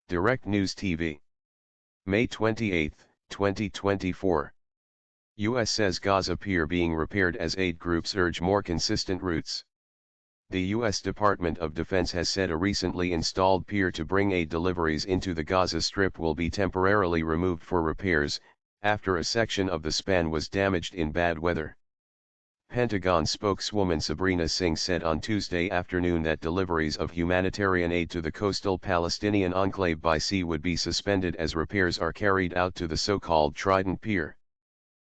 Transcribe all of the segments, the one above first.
Direct News TV. May 28, 2024. U.S. says Gaza pier being repaired as aid groups urge more consistent routes. The U.S. Department of Defense has said a recently installed pier to bring aid deliveries into the Gaza Strip will be temporarily removed for repairs, after a section of the span was damaged in bad weather. Pentagon spokeswoman Sabrina Singh said on Tuesday afternoon that deliveries of humanitarian aid to the coastal Palestinian enclave by sea would be suspended as repairs are carried out to the so-called Trident Pier.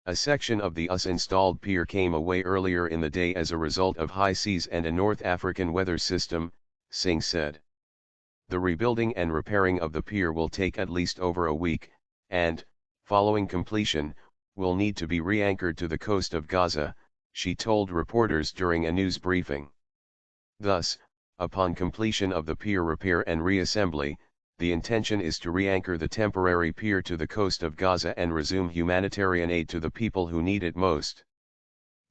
A section of the US-installed pier came away earlier in the day as a result of high seas and a North African weather system, Singh said. The rebuilding and repairing of the pier will take at least over a week, and, following completion, will need to be re-anchored to the coast of Gaza, she told reporters during a news briefing. Thus, upon completion of the pier repair and reassembly, the intention is to re-anchor the temporary pier to the coast of Gaza and resume humanitarian aid to the people who need it most.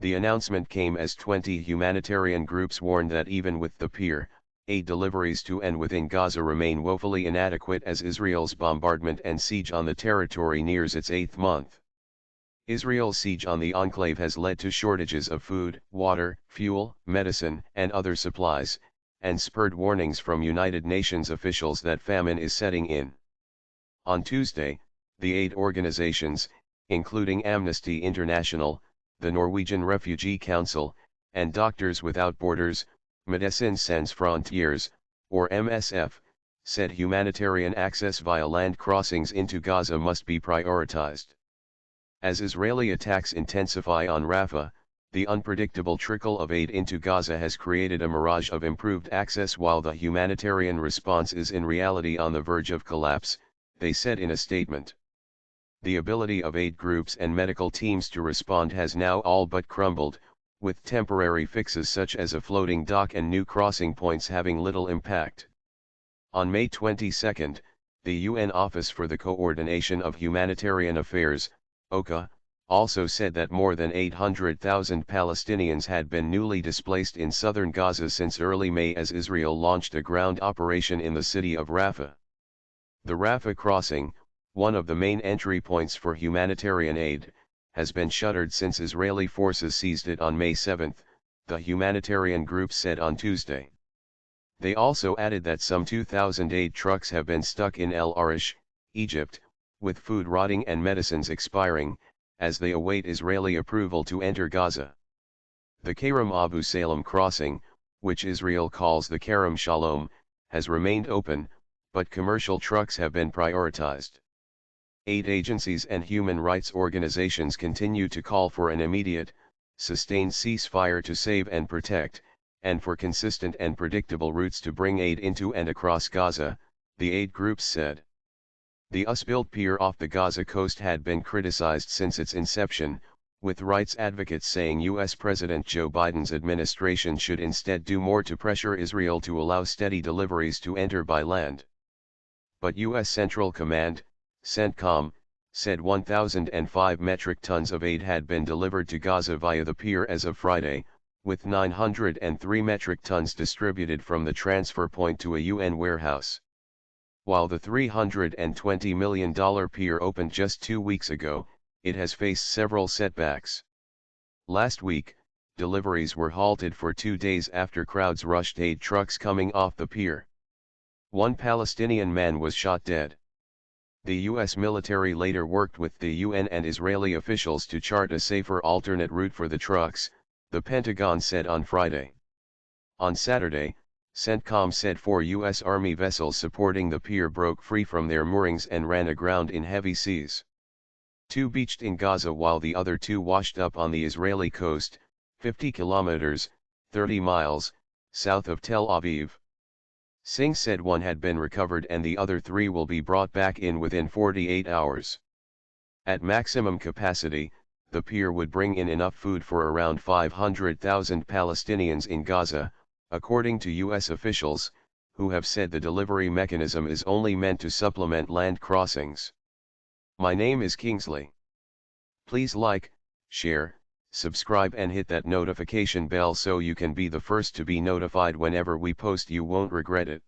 The announcement came as 20 humanitarian groups warned that even with the pier, aid deliveries to and within Gaza remain woefully inadequate as Israel's bombardment and siege on the territory nears its 8th month. Israel's siege on the enclave has led to shortages of food, water, fuel, medicine, and other supplies, and spurred warnings from United Nations officials that famine is setting in. On Tuesday, the aid organizations, including Amnesty International, the Norwegian Refugee Council, and Doctors Without Borders, Médecins Sans Frontières, or MSF, said humanitarian access via land crossings into Gaza must be prioritized. As Israeli attacks intensify on Rafah, the unpredictable trickle of aid into Gaza has created a mirage of improved access while the humanitarian response is in reality on the verge of collapse, they said in a statement. The ability of aid groups and medical teams to respond has now all but crumbled, with temporary fixes such as a floating dock and new crossing points having little impact. On May 22, the UN Office for the Coordination of Humanitarian Affairs, OCHA, also said that more than 800,000 Palestinians had been newly displaced in southern Gaza since early May as Israel launched a ground operation in the city of Rafah. The Rafah crossing, one of the main entry points for humanitarian aid, has been shuttered since Israeli forces seized it on May 7, the humanitarian group said on Tuesday. They also added that some 2,000 aid trucks have been stuck in El Arish, Egypt, with food rotting and medicines expiring, as they await Israeli approval to enter Gaza. The Kerem Abu Salem crossing, which Israel calls the Kerem Shalom, has remained open, but commercial trucks have been prioritized. Aid agencies and human rights organizations continue to call for an immediate, sustained ceasefire to save and protect, and for consistent and predictable routes to bring aid into and across Gaza, the aid groups said. The US-built pier off the Gaza coast had been criticized since its inception, with rights advocates saying US President Joe Biden's administration should instead do more to pressure Israel to allow steady deliveries to enter by land. But US Central Command, CENTCOM, said 1,005 metric tons of aid had been delivered to Gaza via the pier as of Friday, with 903 metric tons distributed from the transfer point to a UN warehouse. While the $320 million pier opened just 2 weeks ago, it has faced several setbacks. Last week, deliveries were halted for 2 days after crowds rushed aid trucks coming off the pier. One Palestinian man was shot dead. The U.S. military later worked with the UN and Israeli officials to chart a safer alternate route for the trucks, the Pentagon said on Friday. On Saturday, CENTCOM said 4 U.S. Army vessels supporting the pier broke free from their moorings and ran aground in heavy seas. 2 beached in Gaza while the other 2 washed up on the Israeli coast, 50 kilometers, 30 miles, south of Tel Aviv. Singh said 1 had been recovered and the other 3 will be brought back in within 48 hours. At maximum capacity, the pier would bring in enough food for around 500,000 Palestinians in Gaza, according to U.S. officials, who have said the delivery mechanism is only meant to supplement land crossings. My name is Kingsley. Please like, share, subscribe and hit that notification bell so you can be the first to be notified whenever we post. You won't regret it.